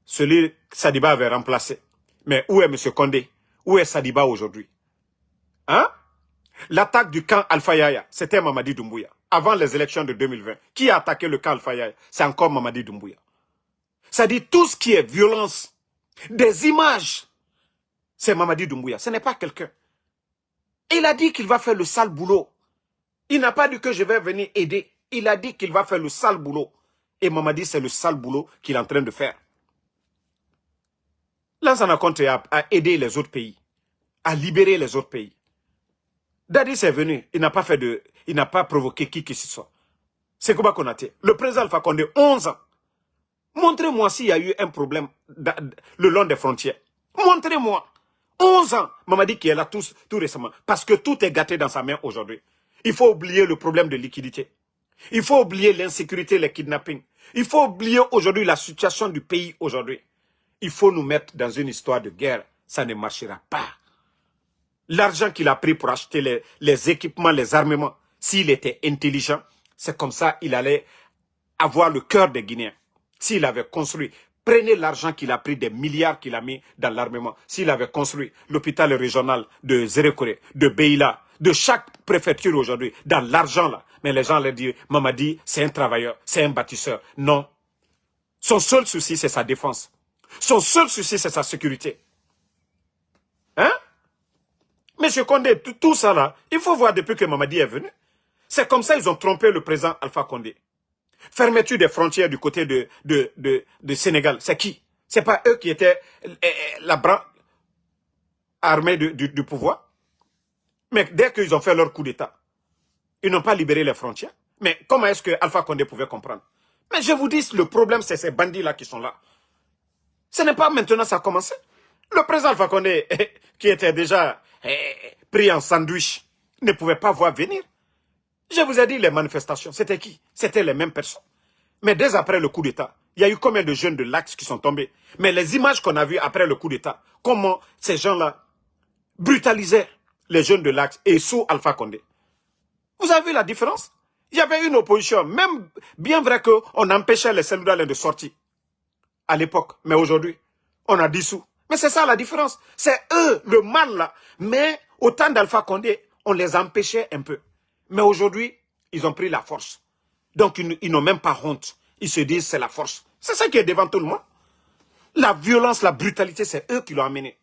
celui que Sadiba avait remplacé. Mais où est M. Condé? Où est Sadiba aujourd'hui? Hein? L'attaque du camp Alpha Yaya, c'était Mamadi Doumbouya. Avant les élections de 2020, qui a attaqué le camp Alpha Yaya? C'est encore Mamadi Doumbouya. Ça dit tout ce qui est violence, des images, c'est Mamadi Doumbouya. Ce n'est pas quelqu'un. Il a dit qu'il va faire le sale boulot. Il n'a pas dit que je vais venir aider. Il a dit qu'il va faire le sale boulot. Et Mamadi, c'est le sale boulot qu'il est en train de faire. Lansana Conté a aidé les autres pays, à libérer les autres pays. Dadis est venu, il n'a pas provoqué qui que ce soit. C'est Kouba Konaté. Le président Alpha Condé, 11 ans. Montrez-moi s'il y a eu un problème le long des frontières. Montrez-moi. 11 ans. Mamadi qui est là tout récemment. Parce que tout est gâté dans sa main aujourd'hui. Il faut oublier le problème de liquidité. Il faut oublier l'insécurité, les kidnappings. Il faut oublier aujourd'hui la situation du pays aujourd'hui. Il faut nous mettre dans une histoire de guerre. Ça ne marchera pas. L'argent qu'il a pris pour acheter les équipements, les armements, s'il était intelligent, c'est comme ça qu'il allait avoir le cœur des Guinéens. S'il avait construit, prenez l'argent qu'il a pris, des milliards qu'il a mis dans l'armement. S'il avait construit l'hôpital régional de Zérékoré, de Beila, de chaque préfecture aujourd'hui, dans l'argent là. Mais les gens leur disent, Mamadi, c'est un travailleur, c'est un bâtisseur. Non. Son seul souci, c'est sa défense. Son seul souci, c'est sa sécurité. Hein? Monsieur Condé, tout ça là, il faut voir depuis que Mamadi est venu. C'est comme ça qu'ils ont trompé le président Alpha Condé. Fermeture des frontières du côté de Sénégal, c'est qui? C'est pas eux qui étaient la branche armée du pouvoir? Mais dès qu'ils ont fait leur coup d'État, ils n'ont pas libéré les frontières. Mais comment est-ce que Alpha Condé pouvait comprendre? Mais je vous dis, le problème, c'est ces bandits-là qui sont là. Ce n'est pas maintenant ça a commencé. Le président Alpha Condé, qui était déjà pris en sandwich, ne pouvait pas voir venir. Je vous ai dit, les manifestations, c'était qui? C'était les mêmes personnes. Mais dès après le coup d'État, il y a eu combien de jeunes de l'Axe qui sont tombés? Mais les images qu'on a vues après le coup d'État, comment ces gens-là brutalisaient les jeunes de l'Axe et sous Alpha Condé. Vous avez vu la différence? Il y avait une opposition, même bien vrai qu'on empêchait les cellulaires de sortir à l'époque. Mais aujourd'hui, on a dissous. Mais c'est ça la différence. C'est eux, le mal là. Mais au temps d'Alpha Condé, on les empêchait un peu. Mais aujourd'hui, ils ont pris la force. Donc, ils n'ont même pas honte. Ils se disent, c'est la force. C'est ça qui est devant tout le monde. La violence, la brutalité, c'est eux qui l'ont amené.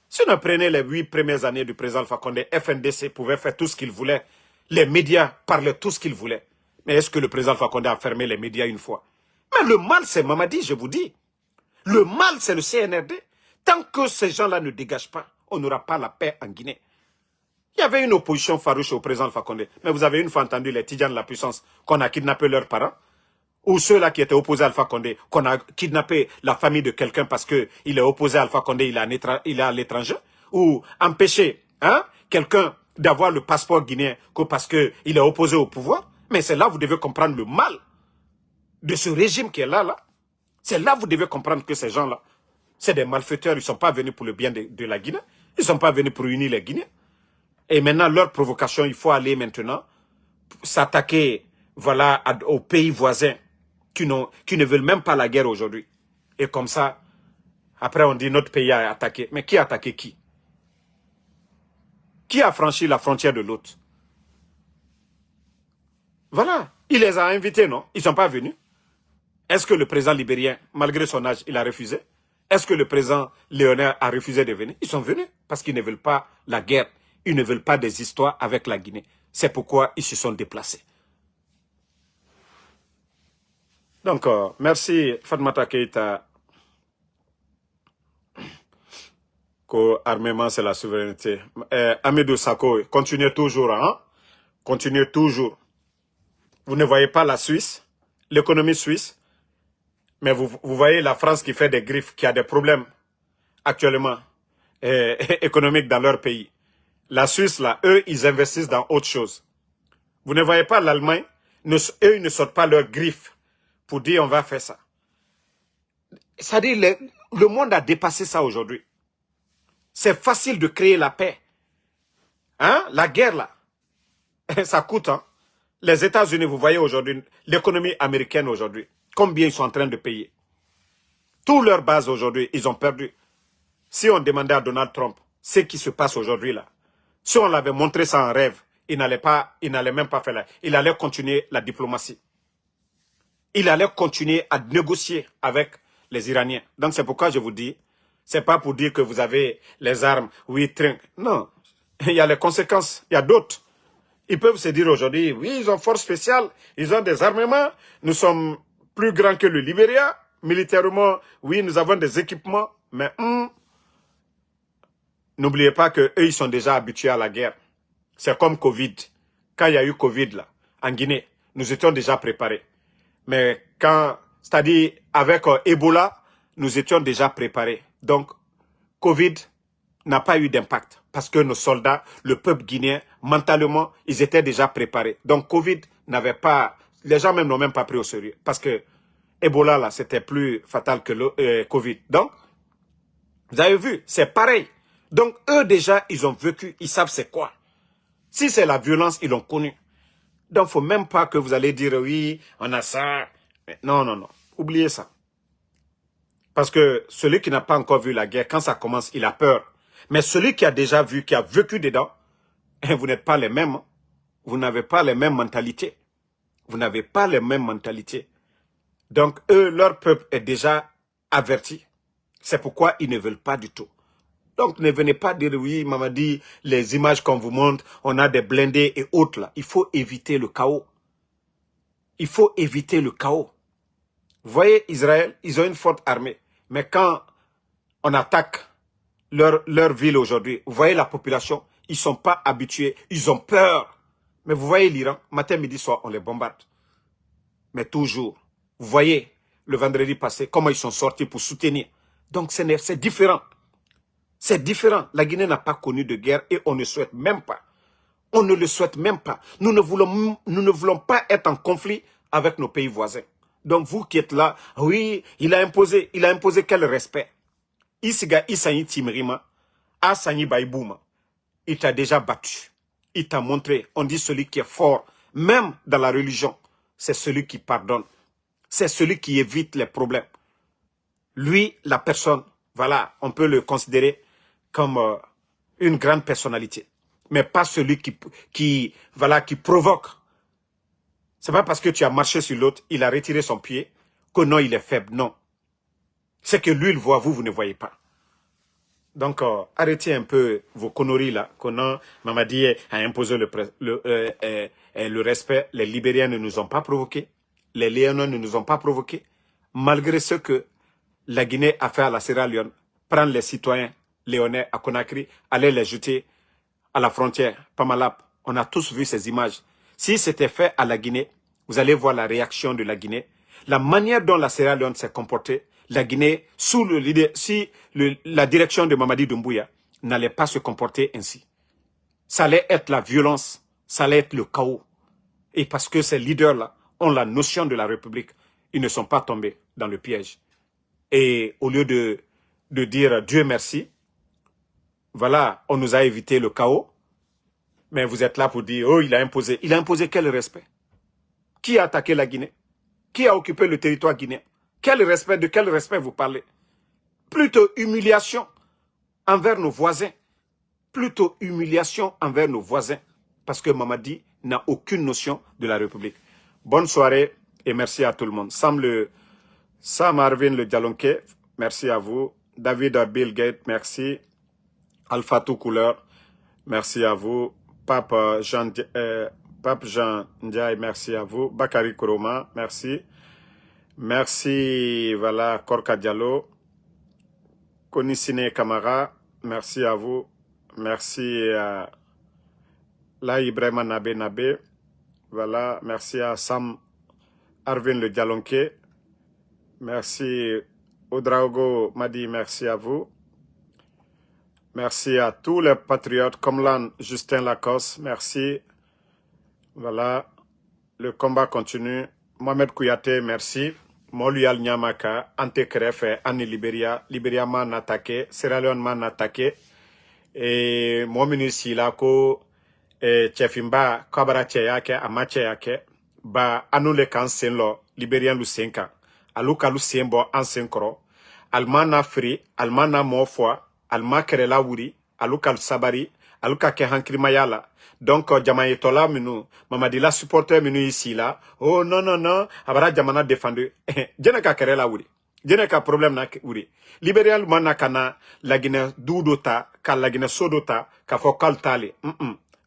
Si on prenait les 8 premières années du président Alpha Condé, FNDC pouvait faire tout ce qu'il voulait. Les médias parlaient tout ce qu'ils voulaient. Mais est-ce que le président Alpha Condé a fermé les médias une fois? Mais le mal, c'est Mamadi, je vous dis. Le mal, c'est le CNRD. Tant que ces gens-là ne dégagent pas, on n'aura pas la paix en Guinée. Il y avait une opposition farouche au président Alpha Condé. Mais vous avez une fois entendu les Tidjanes de la puissance qu'on a kidnappé leurs parents? Ou ceux-là qui étaient opposés à Alpha Condé, qu'on a kidnappé la famille de quelqu'un parce qu'il est opposé à Alpha Condé, il est à l'étranger? Ou empêcher quelqu'un d'avoir le passeport guinéen parce qu'il est opposé au pouvoir? Mais c'est là que vous devez comprendre le mal de ce régime qui est là. C'est là que vous devez comprendre que ces gens-là, c'est des malfaiteurs, ils ne sont pas venus pour le bien de la Guinée. Ils ne sont pas venus pour unir les Guinéens. Et maintenant, leur provocation, il faut aller maintenant s'attaquer voilà, aux pays voisins qui ne veulent même pas la guerre aujourd'hui. Et comme ça, après on dit notre pays a attaqué. Mais qui a attaqué qui? Qui a franchi la frontière de l'autre? Voilà. Il les a invités, non? Ils ne sont pas venus. Est-ce que le président libérien, malgré son âge, il a refusé? Est-ce que le président Léonard a refusé de venir? Ils sont venus parce qu'ils ne veulent pas la guerre. Ils ne veulent pas des histoires avec la Guinée. C'est pourquoi ils se sont déplacés. Donc, merci Fatmata Keïta. Armement, c'est la souveraineté. Amidou Sako, continuez toujours, hein? Continuez toujours. Vous ne voyez pas la Suisse, l'économie suisse, mais vous voyez la France qui fait des griffes, qui a des problèmes actuellement économiques dans leur pays. La Suisse, là, eux, ils investissent dans autre chose. Vous ne voyez pas l'Allemagne, eux, ils ne sortent pas leurs griffes pour dire on va faire ça. C'est-à-dire, le monde a dépassé ça aujourd'hui. C'est facile de créer la paix. Hein? La guerre, là, ça coûte, hein? Les États-Unis, vous voyez aujourd'hui, l'économie américaine aujourd'hui, combien ils sont en train de payer. Toutes leurs bases aujourd'hui, ils ont perdu. Si on demandait à Donald Trump ce qui se passe aujourd'hui là, si on l'avait montré ça en rêve, il n'allait même pas faire là. Il allait continuer la diplomatie. Il allait continuer à négocier avec les Iraniens. Donc c'est pourquoi je vous dis, c'est pas pour dire que vous avez les armes, oui, trinque. Non, il y a les conséquences, il y a d'autres. Ils peuvent se dire aujourd'hui, oui, ils ont force spéciale, ils ont des armements, nous sommes plus grands que le Libéria, militairement, oui, nous avons des équipements, mais n'oubliez pas qu'eux, ils sont déjà habitués à la guerre. C'est comme Covid. Quand il y a eu Covid, là, en Guinée, nous étions déjà préparés. Mais c'est-à-dire, avec Ebola, nous étions déjà préparés. Donc, Covid n'a pas eu d'impact. Parce que nos soldats, le peuple guinéen, mentalement, ils étaient déjà préparés. Donc, Covid n'avait pas... Les gens même n'ont même pas pris au sérieux. Parce que Ebola, là, c'était plus fatal que le Covid. Donc, vous avez vu, c'est pareil. Donc, eux, déjà, ils ont vécu, ils savent c'est quoi. Si c'est la violence, ils l'ont connu. Donc, il ne faut même pas que vous allez dire, oui, on a ça. Non, non, non. Oubliez ça. Parce que celui qui n'a pas encore vu la guerre, quand ça commence, il a peur. Mais celui qui a déjà vu, qui a vécu dedans, vous n'êtes pas les mêmes. Vous n'avez pas les mêmes mentalités. Vous n'avez pas les mêmes mentalités. Donc, eux, leur peuple est déjà averti. C'est pourquoi ils ne veulent pas du tout. Donc, ne venez pas dire, oui, Mamadi, les images qu'on vous montre, on a des blindés et autres là. Il faut éviter le chaos. Il faut éviter le chaos. Vous voyez, Israël, ils ont une forte armée. Mais quand on attaque leur ville aujourd'hui, vous voyez la population, ils ne sont pas habitués, ils ont peur. Mais vous voyez l'Iran, matin, midi, soir, on les bombarde. Mais toujours, vous voyez, le vendredi passé, comment ils sont sortis pour soutenir. Donc c'est différent. C'est différent. La Guinée n'a pas connu de guerre et on ne souhaite même pas. On ne le souhaite même pas. Nous ne voulons pas être en conflit avec nos pays voisins. Donc vous qui êtes là, oui, il a imposé quel respect? Isiga Isaï Timirima, Asani Baïbouma, il t'a déjà battu. Il t'a montré, on dit celui qui est fort, même dans la religion, c'est celui qui pardonne. C'est celui qui évite les problèmes. Lui, la personne, voilà, on peut le considérer comme une grande personnalité. Mais pas celui qui provoque. C'est pas parce que tu as marché sur l'autre, il a retiré son pied, que non, il est faible. Non. C'est que lui, il voit, vous ne voyez pas. Donc, arrêtez un peu vos conneries là. Conan, Mamadi a imposé le respect. Les Libériens ne nous ont pas provoqués. Les Léonins ne nous ont pas provoqués. Malgré ce que la Guinée a fait à la Sierra Leone, prendre les citoyens léonais à Conakry, aller les jeter à la frontière, Pamalap. On a tous vu ces images. Si c'était fait à la Guinée, vous allez voir la réaction de la Guinée. La manière dont la Sierra Leone s'est comportée, la Guinée, sous la direction de Mamadi Doumbouya, n'allait pas se comporter ainsi. Ça allait être la violence, ça allait être le chaos. Et parce que ces leaders-là ont la notion de la République, ils ne sont pas tombés dans le piège. Et au lieu de dire Dieu merci, voilà, on nous a évité le chaos, mais vous êtes là pour dire, oh, il a imposé. Il a imposé quel respect? Qui a attaqué la Guinée? Qui a occupé le territoire guinéen? De quel respect vous parlez? Plutôt humiliation envers nos voisins. Plutôt humiliation envers nos voisins. Parce que Mamadi n'a aucune notion de la République. Bonne soirée et merci à tout le monde. Sam Arvin le Dialonké, merci à vous. David Bill Gates, merci. Alphatou Couleur, merci à vous. Pape Jean Ndiaye, merci à vous. Bakary Koroma, merci. Merci, voilà, Korka Diallo. Konissine Kamara, merci à vous. Merci à La Ibrahima Nabe. Voilà, merci à Sam Arvin le Dialonké. Merci Odraogo Madi, merci à vous. Merci à tous les patriotes, comme l'an Justin Lacoste, merci. Voilà, le combat continue. Mohamed Kouyaté, merci. Molual Nyamaka, Ante Krefe, Annie Liberia, Liberia man attaqué, Sierra Leone man attaqué. Et mon ministre Silako, Chefimba, Kabara Cheyake, Amache Yake, Ba Anule Kansenlo, Liberian Lusenka, Aluka Lusembo Ansenkro, Almana Free, Almana Mofwa, Alma Kerela Wuri, Aluka Sabari, Aluka Kehankrimayala. Donc, Jamaïtola Minu, Mamadila supporter Minu ici là. Oh non, non, non, Abara Jamana défendu. Djeneka Kerela Wuri. Djeneka problème na Wuri. Libérial Manakana, la Guinée Doudota, la Guinée Sodota, Kafokal Tali.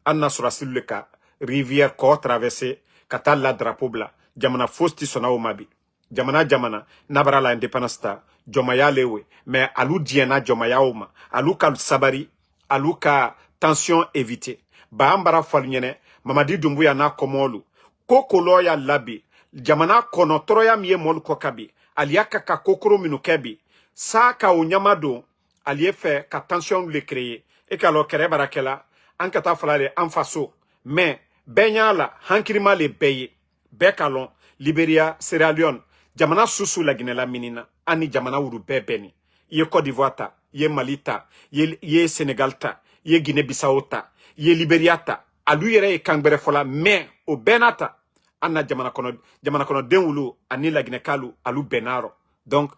Anna Surasileka, rivière ko traversée, Katal la drapeau bla. Jamana Fosti Sona Omabi. Jamana, Nabara la indépendance ta. Jomaya lewe, mais alou diena jomaya oma, alou kal sabari, alou ka tension évité. Ba ambara falnyene, Mamadi Doumbouya na komolu, kokolo ya labi, jamana kono troya miye mol kokabi, aliaka ka kokoro minukebi, sa ka unyamado, aliefe ka tension le créer, et ka lo kere barakela, ankata falale anfaso, mais benya la, hankirima le beye, bekalon, Liberia, Sierra Leone, jamana susu la Guinée la minina, ani jamana uru bebeni. Iye Côte d'Ivoire ta, ye Mali ta ye Sénégal ta ye Guinée Bissau ta ye Libéria ta alu yɛrɛ ye kan gbɛrɛ fɔla mais o bɛɛ n'a ta an na jamana kɔnɔ wulu ani laginɛkalu alu bɛnna rɔ donc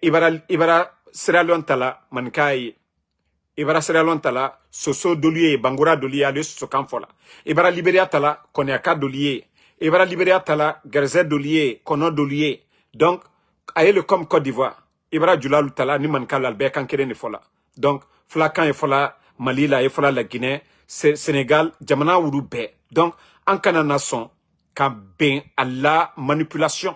ibara Sierra Leone ta la maninka ye ibara Sierra Leone ta la soso dolu ye bangura dolu ye ale soso kan fɔla ibara Libéria ta la kɔnɛaka dolu ye ibara Libéria ta la gɛrɛzɛ dolu ye kɔnɔ dolu ye donc a ye le comme Côte d'Ivoire ibara julalu ta la ni maninkalu al bɛɛ kan kelen de fɔla donc fulakan ye fɔla Mali la ye fɔla la Guinée Sénégal jamana wulu bɛɛ donc an kana na sɔn ka bɛn a la manipulation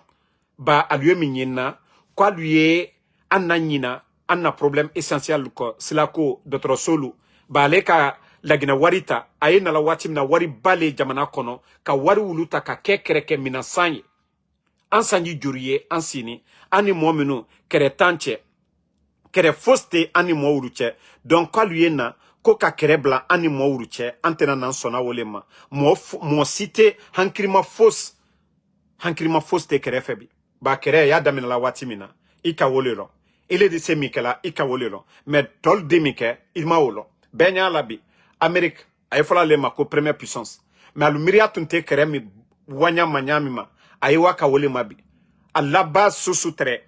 ba alu ye min ɲinina ko alu ye an na ɲina an na problème essentiel kɔ sila ko dɔtɔrɔsolu ba ale ka laginɛ wari ta a ye nala waati min na wari bale jamana kɔnɔ ka wari wulu ta ka kɛ kɛrɛkɛ minasan ye an sanji juru ye an sini an ni mɔɔ minnu kɛrɛ tan cɛ kɛrɛ fosi tɛ an ni mɔɔ wulu cɛ donc k'alu ye na ko ka kɛrɛ bila an ni mɔɔ wulu cɛ an tɛna n'an sɔnna wole ma mɔɔ si tɛ hankirima fosi tɛ kɛrɛfɛ bi ba kɛrɛ y'a daminɛla waati min na i ka wole lɔ ele de se min kɛla i ka wole lɔ mais tɔlu de min kɛ i ma o lɔ bɛɛ ɲa la bi Amérique a ye fɔla ale ma ko première puissance mais alu miiriya tun tɛ kɛrɛ min waɲa maɲa min ma a ye wa ka wole ma bi a laba susu tɛrɛ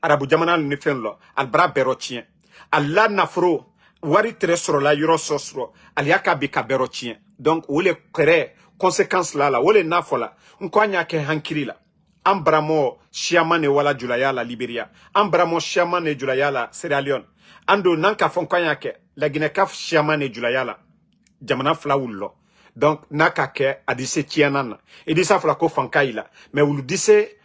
arabu jamana ni fɛn lɔ alibara bɛrɛ tiɲɛ a la nafolo wari tɛrɛ sɔrɔla yɔrɔ sɔrɔ ali y'a ka bi ka bɛrɛ tiɲɛ donc o le kɛrɛ conséquence la o le n'a fɔla n ko an y'a kɛ hankiri la an baramɔ siyaman ne wala julaya la Libéria an baramɔ siyaman ne julaya la Sierra Leone an don n'an ka fɔ n ko an y'a kɛ laginɛka siyaman ne julaya la jamana fila wulilɔ donc n'a ka kɛ a di se tiɲɛna na i disa fɔla ko fanka yi la mais wulu dise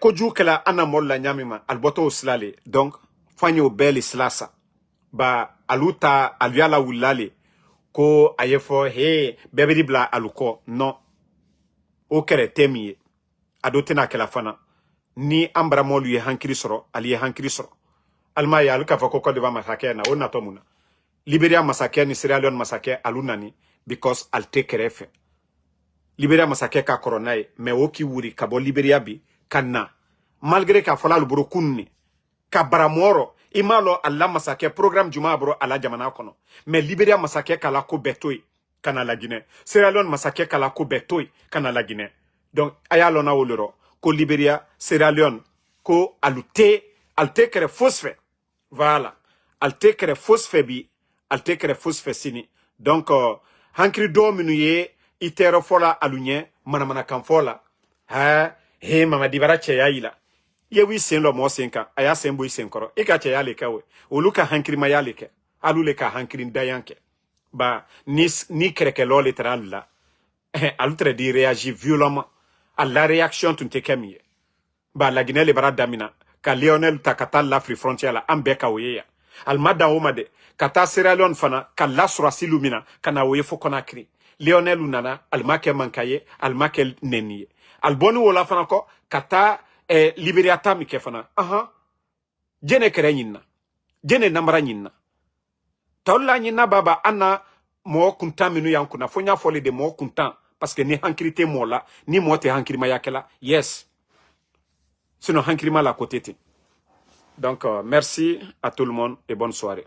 kojugu kɛla an na mɔlu la ɲami ma alibɔtɔ o sila le donc fo an y'o bɛɛ le sila sa ba alu ta alu y'a la wulila le ko a ye fɔ he bɛɛ bɛ di bila alu kɔ non o kɛrɛ tɛ min ye a do tɛna kɛla fana ni an baramɔlu ye hankiri sɔrɔ ali ye hankiri sɔrɔ alima ye alu k'a fɔ ko Côte d'Ivoire masakɛ na o natɔ mun na Libéria masakɛ ni Sierra Leone masakɛ alu nani because ali tɛ kɛrɛfɛ Libéria masakɛ ka kɔrɔ n'a ye mais o k'i wuri ka bɔ Libéria bi ka na malgré k'a fɔla alu bolo kunni ka baramɔrɔ i m'a lɔ ala masakɛ programme juma bɔrɔ ala jamana kɔnɔ mais Libéria masakɛ kala ko bɛɛ to yen ka na la Guinée Sierra Leone masakɛ kala ko bɛɛ to yen ka na la Guinée donc a y'a lɔnna o le rɔ ko Libéria Sierra Leone ko alu tɛ kɛrɛ fosi fɛ voilà alu tɛ kɛrɛ fosi fɛ bi alu tɛ kɛrɛ fosi fɛ sini donc hankiri dɔw minnu ye i tɛrɛ fɔla alu ɲɛ manamanakan fɔ la he Mamadi Bara cɛya yi la ye wi sen lɔ mɔɔ sen kan a y'a sen bɔ i sen kɔrɔ i ka cɛya le kɛ o olu ka hankirimaya le kɛ alu le ka hankirin dayan kɛ ba ni kɛrɛkɛlɔ le tara alu la alu tɛrɛ di réagir violemment a la réaction tun tɛ kɛ min ye ba Laginɛ le bara damina ka Lionel ta ka taa l'Afrique frontière la an bɛɛ ka o ye yan alu ma dan o ma dɛ ka taa Sierra Leone fana ka lasɔrɔsi lu min na ka na o ye fo Conakry Lionel nana alu ma kɛ manka ye alu ma kɛ nɛni ye alu bɔni o la fana kɔ ka taa Libéria ta min kɛ fana jene kɛrɛ ɲinina jene namara ɲinina tɔlu la ɲinina baba an na mɔgɔ kuntan minnu y'an kunna fo n y'a fɔle de mɔgɔ kuntan parce que ni hankiri tɛ mɔgɔ la ni mɔgɔ tɛ hankirimaya kɛla yes sinon hankirima la côté ten donc merci à tout le monde et bonne soirée